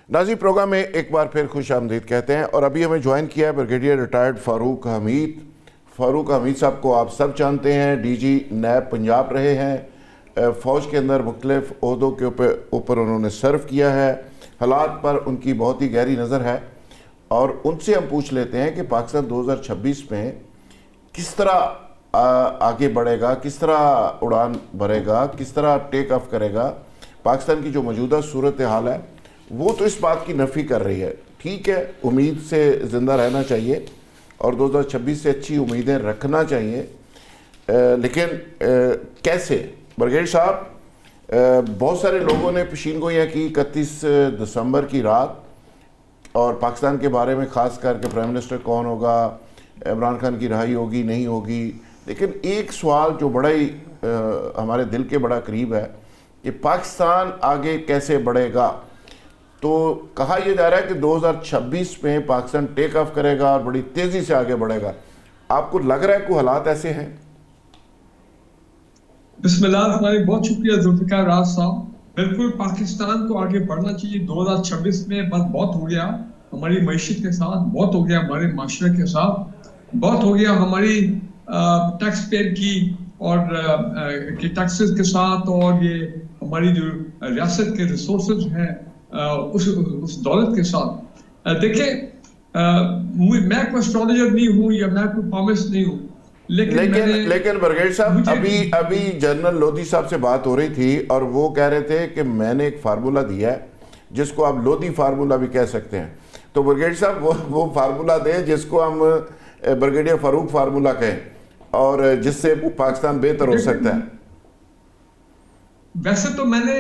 नाज़रीन, प्रोग्राम में एक बार फिर खुश आमदीद कहते हैं और अभी हमें ज्वाइन किया है ब्रिगेडियर रिटायर्ड फ़ारूक हमीद। फ़ारूक हमीद साहब को आप सब जानते हैं, डीजी नैब पंजाब रहे हैं, फ़ौज के अंदर मुख्तलिफ़ ओहदों के ऊपर उन्होंने सर्व किया है। हालात पर उनकी बहुत ही गहरी नज़र है और उनसे हम पूछ लेते हैं कि पाकिस्तान 2026 में किस तरह आगे बढ़ेगा, किस तरह उड़ान भरेगा, किस तरह टेक ऑफ करेगा। पाकिस्तान की जो मौजूदा सूरत हाल है वो तो इस बात की नफ़ी कर रही है। ठीक है, उम्मीद से ज़िंदा रहना चाहिए और 2026 से अच्छी उम्मीदें रखना चाहिए, लेकिन कैसे? ब्रिगेडियर साहब, बहुत सारे लोगों ने पेशीनगोइयाँ की 31 दिसंबर की रात और पाकिस्तान के बारे में, ख़ास करके प्राइम मिनिस्टर कौन होगा, इमरान खान की रहाई होगी नहीं होगी। लेकिन एक सवाल जो बड़ा ही हमारे दिल के बड़ा करीब है कि पाकिस्तान आगे कैसे बढ़ेगा। तो कहा यह जा रहा है कि 2026 में पाकिस्तान टेक ऑफ करेगा और बड़ी तेज़ी से आगे बढ़ेगा। आपको लग रहा है कोई हालात ऐसे हैं? बिस्मिल्लाह, हमारी बहुत शुक्रिया जुल्फ़िकार राज साहब। बिल्कुल पाकिस्तान को आगे बढ़ना चाहिए। 2026 में बस बहुत हो गया हमारी मईशत के साथ, बहुत हो गया हमारे माशरे के साथ, बहुत हो गया हमारी टैक्स पेयर की और टैक्सेस के साथ, और ये हमारी जो रियासत के रिसोर्सेज हैं उस दौलत के साथ। देखिए, मैं कोई एस्ट्रोलॉजर नहीं हूँ या मैं कोई प्रॉमिस नहीं हूँ, लेकिन ब्रिगेडियर साहब, अभी जनरल लोधी साहब से बात हो रही थी और वो कह रहे थे कि मैंने एक फार्मूला दिया है जिसको आप लोधी फार्मूला भी कह सकते हैं। तो ब्रिगेडियर साहब वो फार्मूला दें जिसको हम ब्रिगेडियर फारूक फार्मूला कहें और जिससे पाकिस्तान बेहतर हो सकता है। वैसे तो मैंने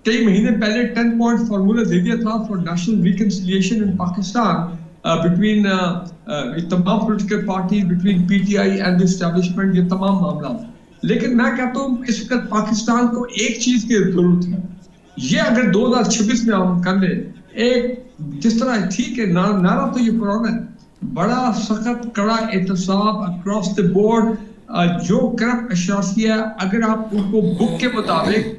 कई महीने पहले 10 पॉइंट फार्मूला दे दिया था for national reconciliation in Pakistan between तमाम political party, between PTI and establishment, ये तमाम मामला। लेकिन मैं कहता हूँ इस वक्त पाकिस्तान को एक चीज की जरूरत है। ये अगर 2026 में हम कर ले, एक जिस तरह, ठीक है, नारा तो ये पुराना है, बड़ा सख्त कड़ा एहतसाब अक्रॉस द बोर्ड, जो करप्ट अशासिया, अगर आप उनको बुक के मुताबिक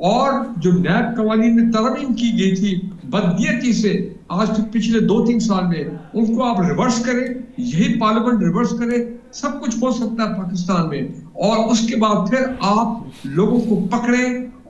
और जो नैब कवानीन में तरमीम की गई थी बदनीयती से आज तक पिछले 2-3 साल में, उनको आप रिवर्स करें, यही पार्लियामेंट रिवर्स करे, सब कुछ हो सकता है पाकिस्तान में। और उसके बाद फिर आप लोगों को पकड़े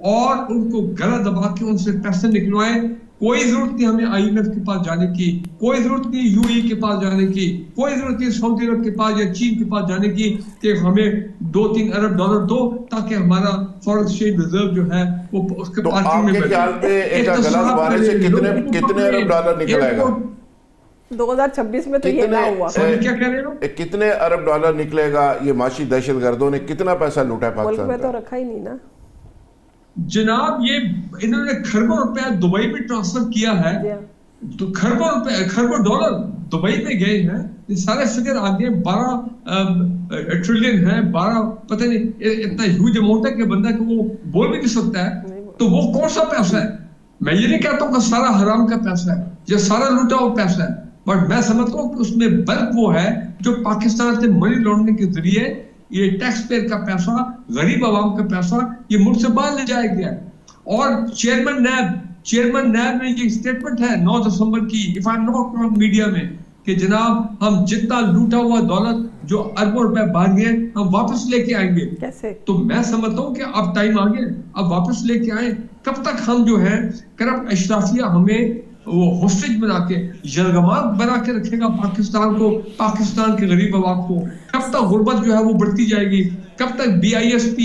और उनको गला दबा के उनसे पैसे निकलवाएं। कोई जरूरत नहीं हमें आईएमएफ के पास जाने की, कोई जरूरत नहीं यूएई के पास जाने की, कोई जरूरत नहीं सऊदी अरब के पास या चीन के पास जाने की कि हमें 2-3 अरब डॉलर दो ताकि हमारा फॉरेन एक्सचेंज रिजर्व जो है वो उसके तो आपके ख्याल में एक गला दबाने से कितने अरब डॉलर निकल आएगा 2026 में? तो ये ना हुआ। क्या कह रहे हो? कितने अरब डॉलर निकलेगा? ये माशी दहशतगर्दों ने कितना पैसा लूटा है पाकिस्तान में? तो रखा ही नहीं ना जनाब। ये इन्होंने खरबों रुपया दुबई में ट्रांसफर किया है, तो खरबों डॉलर दुबई में गए हैं। ये सारे फिगर आ गए, 12 ट्रिलियन है, 12 पता नहीं इतना ह्यूज अमाउंट है कि बंदा को वो बोल भी नहीं सकता है। तो वो कौन सा पैसा है? मैं ये नहीं कहता हूँ कि सारा हराम का पैसा है या सारा लूटा हुआ पैसा है, बट मैं समझता हूँ कि उसमें बल्क वो है जो पाकिस्तान से मनी लॉन्ड्रिंग के जरिए ये टैक्स पेयर का पैसा, गरीब आवाम का पैसा, ये मुल्क से बाहर ले जाया गया। और चेयरमैन नैब में ये स्टेटमेंट है 9 दिसंबर की, if I am not wrong, media में, कि जनाब हम जितना लूटा हुआ दौलत जो अरबों रुपए बाहर गए हम वापस लेके आएंगे। कैसे? तो मैं समझता हूँ कि अब टाइम आ गया, अब वापस लेके आए। कब तक हम जो है करप्ट अशराफिया हमें वो होस्टेज बना के, यरगमाल बना के रखेगा पाकिस्तान को, पाकिस्तान के गरीब आवाम को? कब तक गुर्बत जो है वो बढ़ती जाएगी? कब तक BISP,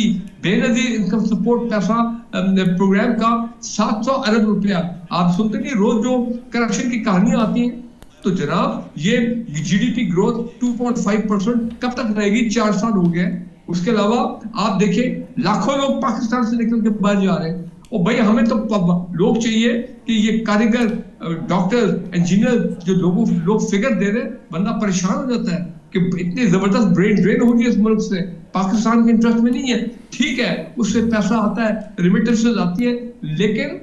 बेनजीर इनकम सपोर्ट पैसा प्रोग्राम का 700 अरब रुपया, आप सुनते नहीं रोज जो करप्शन की कहानियां आती हैं? तो जनाब ये GDP ग्रोथ 2.5% कब तक रहेगी? 4 साल हो गए। उसके अलावा आप देखिए लाखों लोग पाकिस्तान से निकल के बाहर जा रहे हैं। और भाई हमें तो लोग चाहिए कि ये कारीगर, डॉक्टर, इंजीनियर, जो लोग फिगर दे रहे, बंदा परेशान हो जाता है कि इतनी जबरदस्त ब्रेन ड्रेन हो गई इस मुल्क से, पाकिस्तान के इंटरेस्ट में नहीं है। ठीक है, उससे पैसा आता है, रिमिटेंसेस आती है, लेकिन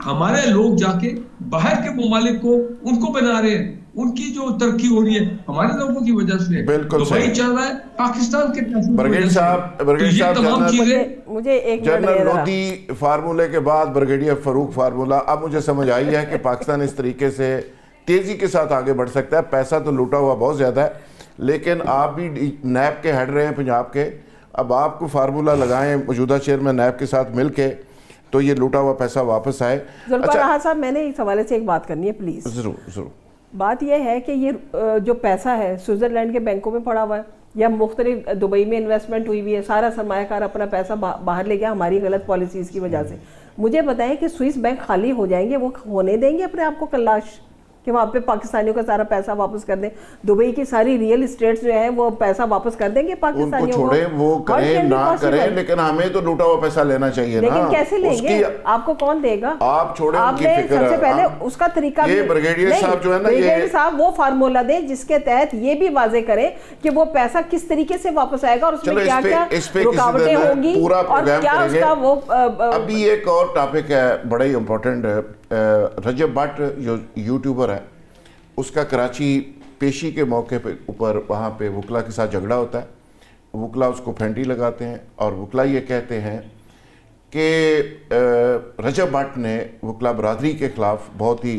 हमारे लोग जाके बाहर के ममालिक को उनको बना रहे हैं, उनकी जो तरक्की हो रही है हमारे लोगों की वजह से। बिल्कुल दुबई सही। चल रहा है पाकिस्तान के पैसों की ब्रिगेडियर वजह से। साहब, तो ब्रिगेडियर ये साहब, तमाम जनरल- चीजें मुझे एक मिनट जनरल दे जरा। लोधी फार्मूले के बाद ब्रिगेडियर फरूक फार्मूला, अब मुझे समझ आई है कि पाकिस्तान इस तरीके से तेजी के साथ आगे बढ़ सकता है। पैसा तो लूटा हुआ बहुत ज़्यादा है, लेकिन आप भी नैब के हेड रहे हैं पंजाब के, अब आपको फार्मूला लगाएं मौजूदा चेयरमैन नैब के साथ मिल के, तो ये लूटा हुआ पैसा वापस आए। जुल्फिकार राहत साहब, मैंने इस हवाले से एक बात करनी है प्लीज़। ज़रूर ज़रूर। बात यह है कि ये जो पैसा है स्विट्ज़रलैंड के बैंकों में पड़ा हुआ है या मुख्तलिफ दुबई में इन्वेस्टमेंट हुई हुई है, सारा सरमायाकार अपना पैसा बाहर ले गया हमारी गलत पॉलिसीज़ की वजह से। मुझे बताएं कि स्विस बैंक खाली हो जाएंगे, वो होने देंगे अपने आप को कल्लाश कि वहाँ पे पाकिस्तानियों का सारा पैसा वापस कर दें? दुबई की सारी रियल इस्टेट्स जो है वो पैसा वापस कर देंगे पाकिस्तानियों उनको छोड़े, वो करें ना करें, लेकिन हमें तो लूटा हुआ पैसा लेना चाहिए ना। लेकिन कैसे लेंगे? आपको कौन देगा? आप छोड़े, उनकी आपने फिक्र सबसे पहले आप, उसका तरीका ये ब्रिगेडियर साहब जो है ना, ब्रिगेडियर साहब वो फार्मूला दें जिसके तहत ये भी वाजे करें कि वो पैसा किस तरीके से वापस आएगा और उसमें क्या क्या रुकावटें होंगी और क्या उसका वो। अभी एक और टॉपिक है बड़ा ही इम्पोर्टेंट, रजब भट्ट जो यूट्यूबर है, उसका कराची पेशी के मौके पे ऊपर वहाँ पे वकला के साथ झगड़ा होता है। वकला उसको फेंटी लगाते हैं और वकला ये कहते हैं कि रजब भट्ट ने वकला बरादरी के ख़िलाफ़ बहुत ही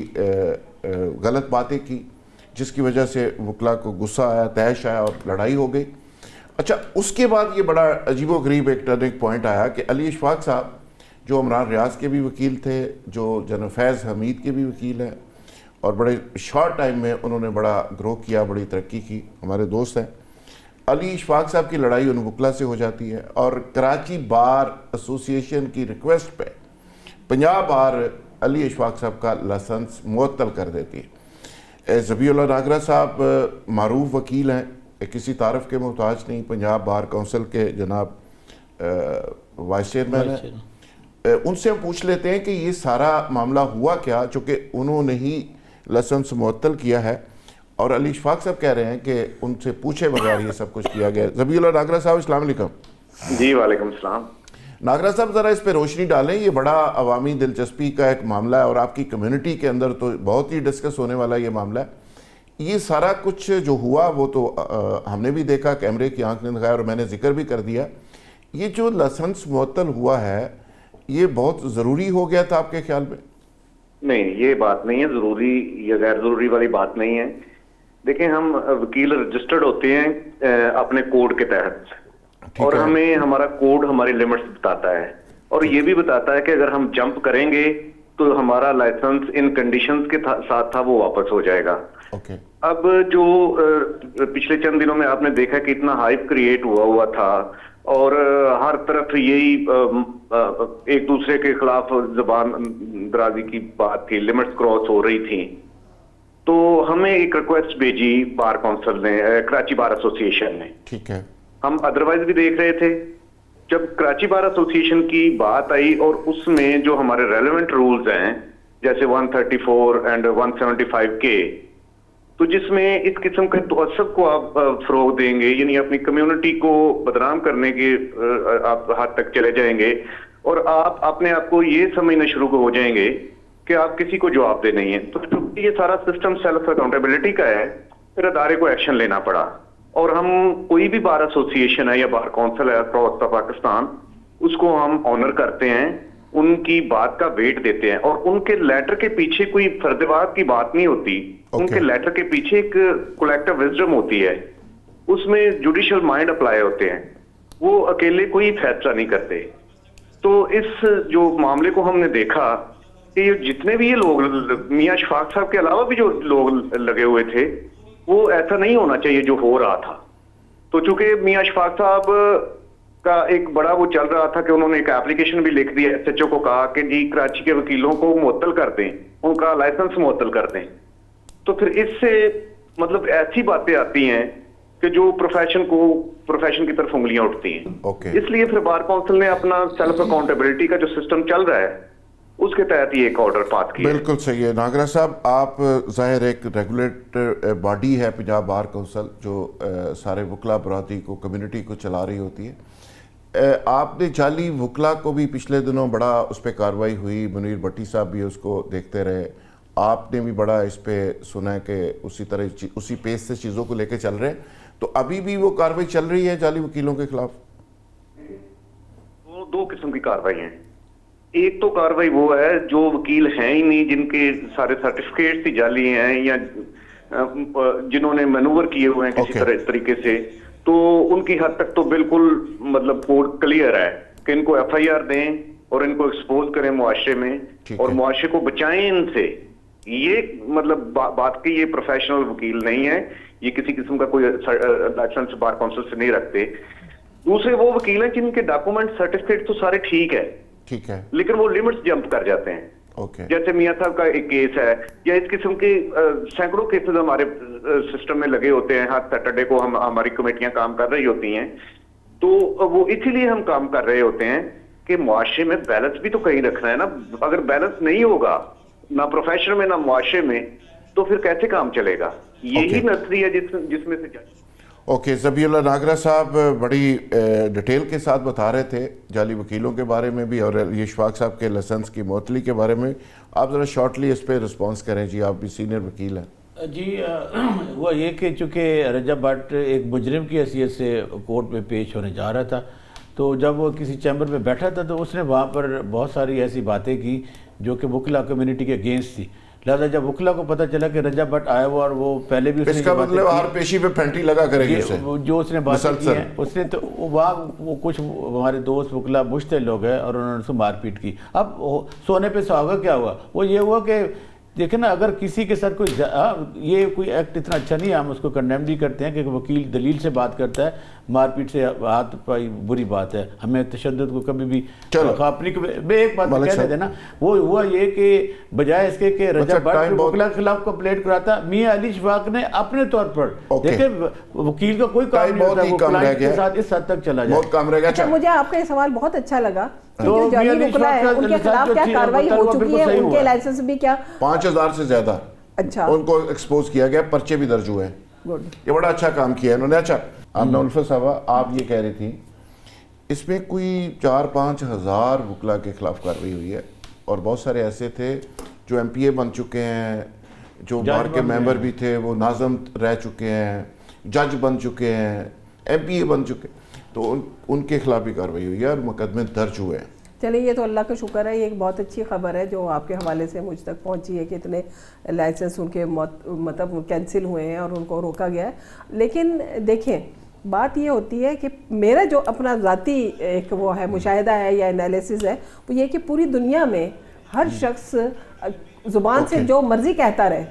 गलत बातें की, जिसकी वजह से वकला को गुस्सा आया, तहश आया और लड़ाई हो गई। अच्छा, उसके बाद ये बड़ा अजीबोगरीब एक टर्निंग पॉइंट आया कि अली इशफाक साहब जो इमरान रियाज के भी वकील थे, जो जनरल फैज़ हमीद के भी वकील हैं, और बड़े शॉर्ट टाइम में उन्होंने बड़ा ग्रो किया, बड़ी तरक्की की, हमारे दोस्त हैं। अली इशफाक साहब की लड़ाई उन वकला से हो जाती है और कराची बार एसोसिएशन की रिक्वेस्ट पे पंजाब बार अली इशफाक साहब का लाइसेंस मुअत्तल कर देती है। ज़बीउल्लाह नागरा साहब मारूफ वकील हैं, किसी तारफ़ के मोहताज नहीं, पंजाब बार काउंसिल के जनाब वाइस चेयरमैन हैं। उनसे हम पूछ लेते हैं कि ये सारा मामला हुआ क्या, चूँकि उन्होंने ही लाइसेंस मुअत्तल किया है और अली इशफाक साहब कह रहे हैं कि उनसे पूछे बगैर ये सब कुछ किया गया। ज़बीउल्लाह नागरा साहब, अस्सलाम वालेकुम। जी वालेकुम सलाम। नागरा साहब, ज़रा इस पे रोशनी डालें, ये बड़ा अवामी दिलचस्पी का एक मामला है और आपकी कम्युनिटी के अंदर तो बहुत ही डिस्कस होने वाला ये मामला है। ये सारा कुछ जो हुआ वो तो हमने भी देखा, कैमरे की आंख ने दिखाया और मैंने जिक्र भी कर दिया। ये जो लाइसेंस मुअत्तल हुआ है ये बहुत ज़रूरी हो गया था आपके ख्याल में? नहीं, ये बात नहीं है, जरूरी या गैर जरूरी वाली बात नहीं है। देखें, हम वकील रजिस्टर्ड होते हैं अपने कोड के तहत, और हमें हमारा कोड हमारी लिमिट्स बताता है और ये भी बताता है कि अगर हम जंप करेंगे तो हमारा लाइसेंस इन कंडीशंस के साथ था वो वापस हो जाएगा। अब जो पिछले चंद दिनों में आपने देखा कि इतना हाइप क्रिएट हुआ था और हर तरफ यही एक दूसरे के खिलाफ जबान दराजी की बात थी, लिमिट्स क्रॉस हो रही थी, तो हमें एक रिक्वेस्ट भेजी बार काउंसिल ने, कराची बार एसोसिएशन ने। ठीक है, हम अदरवाइज भी देख रहे थे। जब कराची बार एसोसिएशन की बात आई और उसमें जो हमारे रेलेवेंट रूल्स हैं जैसे 134 एंड 175 के, तो जिसमें इस किस्म के तअस्सुब को आप फरोग देंगे, यानी अपनी कम्युनिटी को बदनाम करने के आप हद तक चले जाएंगे और आप अपने आप को ये समझना शुरू हो जाएंगे कि आप किसी को जवाबदेह नहीं है। तो क्योंकि ये सारा सिस्टम सेल्फ अकाउंटेबिलिटी का है, फिर अदारे को एक्शन लेना पड़ा और हम कोई भी बार एसोसिएशन है या बार काउंसिल है अक्रॉस द पाकिस्तान, उसको हम ऑनर करते हैं, उनकी बात का वेट देते हैं और उनके लेटर के पीछे कोई फर्दवाद की बात नहीं होती। उनके लेटर के पीछे एक कलेक्टिव विजडम होती है, उसमें जुडिशियल माइंड अप्लाई होते हैं, वो अकेले कोई फैसला नहीं करते। तो इस जो मामले को हमने देखा कि जितने भी ये लोग, मियां इशफाक साहब के अलावा भी जो लोग लगे हुए थे, वो ऐसा नहीं होना चाहिए जो हो रहा था। तो चूंकि मियां इशफाक साहब का एक बड़ा वो चल रहा था कि उन्होंने एक एप्लीकेशन भी लिख दिया, SHO को कहा कि जी कराची के वकीलों को मुअत्तल कर दें, उनका लाइसेंस मुअत्तल कर दें। तो फिर इससे मतलब ऐसी बातें आती हैं कि जो प्रोफेशन की तरफ उंगलियां उठती हैं। इसलिए फिर बार काउंसिल ने अपना सेल्फ अकाउंटेबिलिटी का जो सिस्टम चल रहा है उसके तहत ही एक ऑर्डर पास किया। बिल्कुल सही है। नागरा साहब, आप जाहिर एक रेगुलेटर बॉडी है पंजाब बार काउंसिल जो सारे वकला बरादरी को, कम्युनिटी को चला रही होती है। आपने जाली वकला को भी पिछले दिनों बड़ा उस पर कार्रवाई हुई, मुनीर भट्टी साहब भी उसको देखते रहे, आपने भी बड़ा इस पे सुना है कि उसी तरह उसी पेस से चीज़ों को लेके चल रहे हैं, तो अभी भी वो कार्रवाई चल रही है जाली वकीलों के खिलाफ? वो दो किस्म की कार्रवाई है। एक तो कार्रवाई वो है जो वकील हैं ही नहीं, जिनके सारे सर्टिफिकेट्स ही जाली हैं या जिन्होंने मैनूवर किए हुए हैं किसी तरीके से, तो उनकी हद तक तो बिल्कुल मतलब कोड क्लियर है कि इनको FIR दें और इनको एक्सपोज करें मुआशरे में और मुआशरे को बचाएं इनसे। ये मतलब बात की ये प्रोफेशनल वकील नहीं है, ये किसी किस्म का कोई लाइसेंस बार काउंसिल से नहीं रखते। दूसरे वो वकील हैं जिनके डॉक्यूमेंट सर्टिफिकेट तो सारे ठीक है लेकिन वो लिमिट्स जंप कर जाते हैं। जैसे मियां साहब का एक केस है या इस किस्म के सैकड़ों केसेस हमारे सिस्टम में लगे होते हैं। हर सैटरडे को हमारी कमेटियां काम कर रही होती हैं, तो वो इसीलिए हम काम कर रहे होते हैं कि मुआशरे में बैलेंस भी तो कहीं रखना है ना। अगर बैलेंस नहीं होगा ना प्रोफेशन में ना मुआशरे में, तो फिर कैसे काम चलेगा? यही नर्सरी है जिसमें से ओके, ज़बीउल्लाह नागरा साहब बड़ी डिटेल के साथ बता रहे थे जाली वकीलों के बारे में भी और ये इशफाक साहब के लाइसेंस की मुअत्तली के बारे में। आप ज़रा शॉर्टली इस पर रिस्पॉन्स करें जी, आप भी सीनियर वकील हैं। जी वो ये कि चूँकि रजब भट्ट एक मुजरिम की हैसियत से कोर्ट में पेश होने जा रहा था, तो जब वो किसी चैम्बर में बैठा था तो उसने वहाँ पर बहुत सारी ऐसी बातें की जो कि वकला कम्युनिटी के अगेंस्ट थी। लिहाजा जब वकला को पता चला कि रजब भट्ट आया हुआ और वो पहले भी इसका मतलब हर पेशी पे फेंटी लगा करेगी उसे, जो उसने बातें की हैं उसने, तो वहाँ वो कुछ हमारे दोस्त वकला मुश्तिल लोग हैं और उन्होंने उसको मारपीट की। अब सोने पे सुहागा क्या हुआ? वो ये हुआ कि देखें ना, अगर किसी के साथ कोई ये कोई एक्ट इतना अच्छा नहीं है, हम उसको कंडेम भी करते हैं कि वकील दलील से बात करता है, मारपीट से हाथ पाई बुरी बात है, हमें तशद्दुद को कभी भी अपनी। एक बात कह देना, वो हुआ ये कि बजाय इसके कि रजब भट्ट वकील के खिलाफ कंप्लेंट कराता, मियां अली इशफाक ने अपने तौर पर देखे वकील का कोई काम नहीं होता, वो क्लाइंट के साथ इस हद तक चला जाए। अच्छा, मुझे आपका ये सवाल बहुत अच्छा लगा। जो जाली वकील है उनके खिलाफ क्या कार्रवाई हो चुकी है? उनके लाइसेंस भी क्या 5000 से ज्यादा अच्छा उनको एक्सपोज किया गया, पर्चे भी दर्ज हुए हैं। ये बड़ा अच्छा काम किया है इन्होंने। अच्छा, आमना उल्फत साहबा, आप ये कह रही थी इसमें कोई 4-5 हज़ार वकला के खिलाफ कार्रवाई हुई है और बहुत सारे ऐसे थे जो MPA बन चुके हैं, जो बार के मेंबर भी थे, वो नाज़म रह चुके हैं, जज बन चुके हैं, MPA बन चुके, तो उनके खिलाफ भी कार्रवाई हुई है और मुकदमे दर्ज हुए हैं। चलिए, ये तो अल्लाह का शुक्र है, ये एक बहुत अच्छी खबर है जो आपके हवाले से मुझ तक पहुंची है कि इतने लाइसेंस उनके मतलब कैंसिल हुए हैं और उनको रोका गया है। लेकिन देखें, बात ये होती है कि मेरा जो अपना ज़ाती एक वो है मुशाहिदा है या एनालिसिस है, वो ये कि पूरी दुनिया में हर शख्स ज़ुबान से जो मर्ज़ी कहता रहे।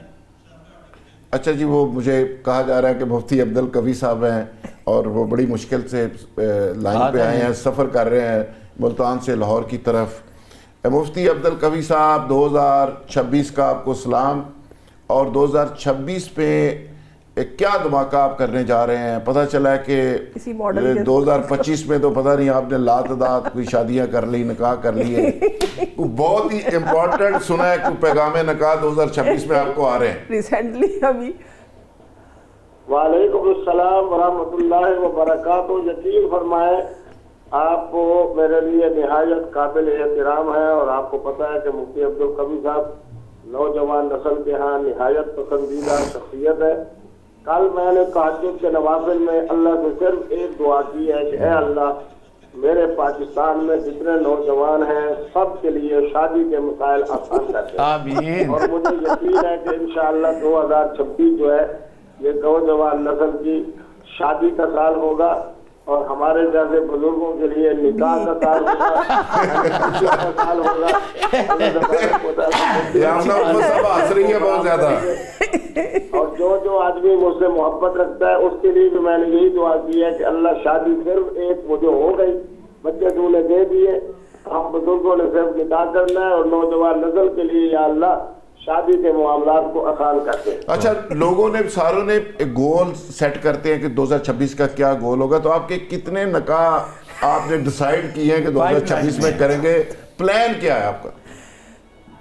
अच्छा जी, वो मुझे कहा जा रहा है कि मुफ्ती अब्दुल कवी साहब हैं और वो बड़ी मुश्किल से लाइन पे आए हैं, सफ़र कर रहे हैं मुल्तान से लाहौर की तरफ। मुफ्ती अब्दुल कवी साहब, 2026 का आपको सलाम। और 2026 पे क्या धमाका आप करने जा रहे हैं? पता चला है कि 2025 में तो पता नहीं आपने लातदात कोई शादियां कर ली, निकाह कर लिए, बहुत ही इम्पोर्टेंट सुना है कि पैगाम निकाह 2026 में आपको आ रहे हैं रिसेंटली अभी। वालेकुम अस्सलाम वरहमतुल्लाहि व बरकातहू। यकीन फरमाए, आपको मेरे लिए निहायत काबिल एहतराम है और आपको पता है कि मुफ्ती अब्दुल कवी साहब नौजवान नस्ल के यहाँ निहायत पसंदीदा शख्सियत है। कल मैंने तहज्जुद के नवाफिल में अल्लाह से सिर्फ एक दुआ की है कि ऐ अल्लाह, मेरे पाकिस्तान में जितने नौजवान हैं सब के लिए शादी के मसाइल आसान कर दे। आमीन। और मुझे यकीन है कि इंशाअल्लाह 2026 जो है ये नौजवान नस्ल की शादी का साल होगा और हमारे जैसे बुजुर्गों के लिए निकाह का साल होगा। बहुत ज्यादा। और जो आदमी मुझसे मोहब्बत रखता है उसके लिए भी मैंने यही दुआ की है कि अल्लाह, शादी सिर्फ एक मुझे हो गई, बच्चे तूने दे दिए, हम बुजुर्गों ने सिर्फ निकाह करना है और नौजवान नस्ल के लिए या अल्लाह शादी के मामलात को आसान करते हैं। अच्छा, लोगों ने सारों ने गोल सेट करते हैं कि 2026 का क्या गोल होगा, तो आपके कितने निकाह आपने डिसाइड किए हैं कि 2026 में करेंगे? प्लान क्या है आपका?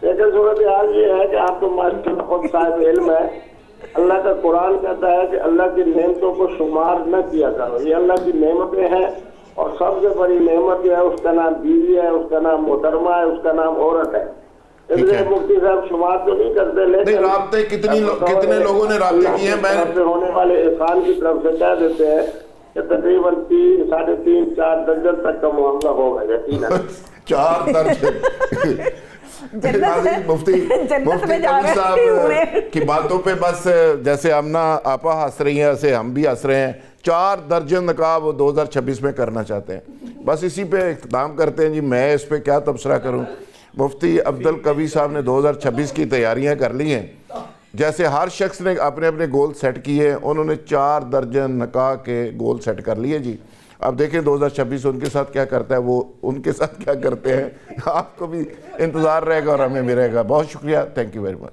लेकिन सूरत हाल ये है कि आप तो माशाअल्लाह खुद साहिब इल्म है। अल्लाह का कुरान कहता है कि अल्लाह की नेमतों को शुमार न किया करो, ये अल्लाह की नेमतें हैं और सबसे बड़ी नेमत जो है उसका नाम बीवी है, उसका नाम मोहतरमा है, उसका नाम औरत है। इसलिए मुफ्ती साहब शुमार तो नहीं करते, लेकिन राब्ते कितने लोगों ने राब्ते किए हैं? मैं होने वाले एहसान की तरफ से कह देते हैं कि तकरीबन 3, 3.5, 4 दर्जन तक का मामला होगा यकीनन। 4 दर्जन मुफ्ती साहब की बातों पे बस जैसे आमना आपा हंस रही हैं ऐसे हम भी हंस रहे हैं। 4 दर्जन नकाब वो 2026 में करना चाहते हैं, बस इसी पे इख्तिताम करते हैं जी। मैं इस पे क्या तबसरा करूं। मुफ्ती अब्दुल कवी साहब ने 2026 की तैयारियां कर ली हैं, जैसे हर शख्स ने अपने अपने गोल सेट किए, उन्होंने 4 दर्जन नकाह के गोल सेट कर लिए जी। अब देखें 2026 उनके साथ क्या करता है, वो उनके साथ क्या करते हैं। आपको भी इंतज़ार रहेगा और हमें भी रहेगा। बहुत शुक्रिया, थैंक यू वेरी मच।